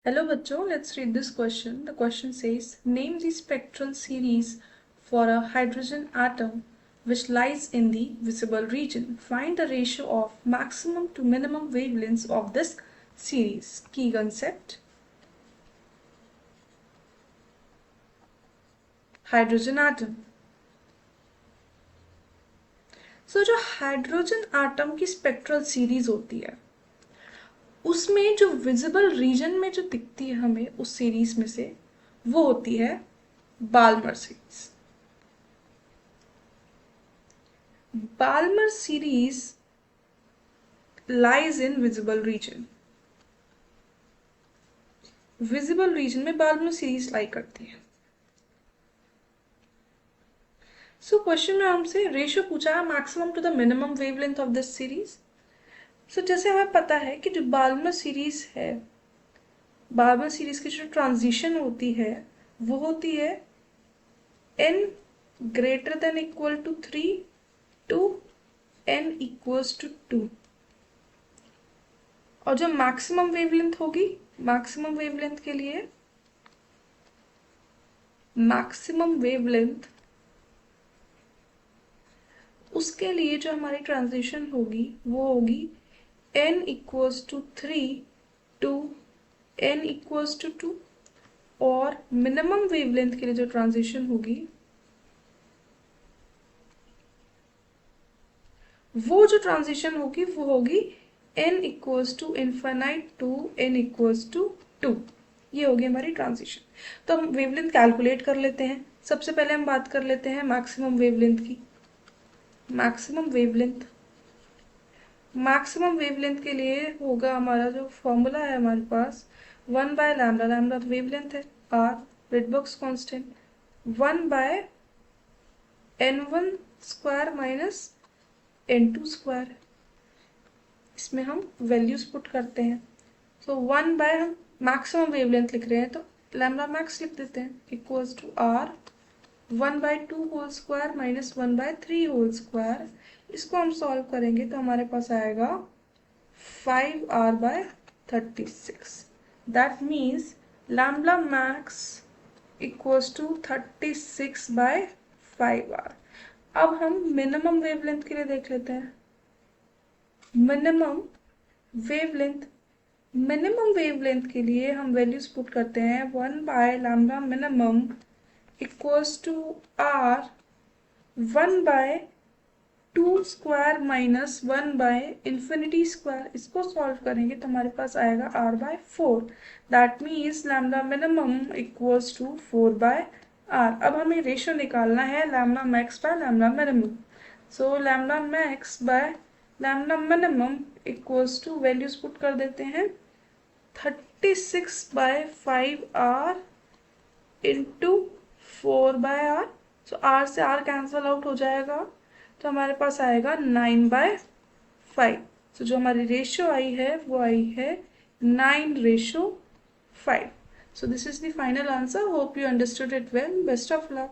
Hello बच्चों, let's read this question. The question says, name the spectral series for a hydrogen atom which lies in the visible region. Find the ratio of maximum to minimum wavelengths of this series. Key concept. Hydrogen atom. So जो hydrogen atom की spectral series होती है उसमें जो visible region में जो दिखती है हमें उस सीरीज में से वो होती है Balmer series. Balmer series lies in visible region. Visible region में Balmer series lie करती है. So question में हमसे रेशियो पूछा है maximum to the minimum wavelength of this series. So जैसे हमें पता है कि जो बाल्मर सीरीज है, बाल्मर सीरीज की जो ट्रांजिशन होती है वो होती है n greater than equal to 3 to n equals to 2. और जो मैक्सिमम वेवलेंथ होगी, मैक्सिमम वेवलेंथ के लिए मैक्सिमम वेवलेंथ उसके लिए जो हमारी ट्रांजिशन होगी वो होगी n equals to 3 to n equals to 2. और मिनिमम वेवलेंथ के लिए जो ट्रांजिशन होगी वो जो ट्रांजिशन होगी वो होगी n equals to infinite to n equals to 2. ये होगी हमारी ट्रांजिशन. तो हम वेवलेंथ कैलकुलेट कर लेते हैं. सबसे पहले हम बात कर लेते हैं मैक्सिमम वेवलेंथ की. मैक्सिमम वेवलेंथ के लिए होगा हमारा जो फॉर्मूला है हमारे पास 1 बाय लैम्डा. लैम्डा तो वेवलेंथ है. r Rydberg's constant 1 by n1 square minus n2 square. इसमें हम वैल्यूज पुट करते हैं. तो 1 बाय हम मैक्सिमम वेवलेंथ लिख रहे हैं तो लैम्डा मैक्स लिख देते हैं equals to r 1 by 2 whole square minus 1 by 3 whole square. इसको हम सॉल्व करेंगे तो हमारे पास आएगा 5r by 36. That means lambda max equals to 36 by 5r. अब हम मिनिमम वेवलेंथ के लिए देख लेते हैं. मिनिमम वेवलेंथ के लिए हम वैल्यूज पुट करते हैं 1 by lambda minimum equals to r 1 by 2 square minus 1 by infinity square. इसको सॉल्व करेंगे तो हमारे पास आएगा r by 4. That means lambda minimum equals to 4 by r. अब हमें रेशियो निकालना है lambda max by lambda minimum. So lambda max by lambda minimum equals to values put कर देते हैं 36 by 5r into 4 by r. So r से r cancel out हो जाएगा तो हमारे पास आएगा 9 बाय 5. सो जो हमारी रेशियो आई है वो आई है 9:5. So this is the final answer. Hope you understood it well. Best of luck.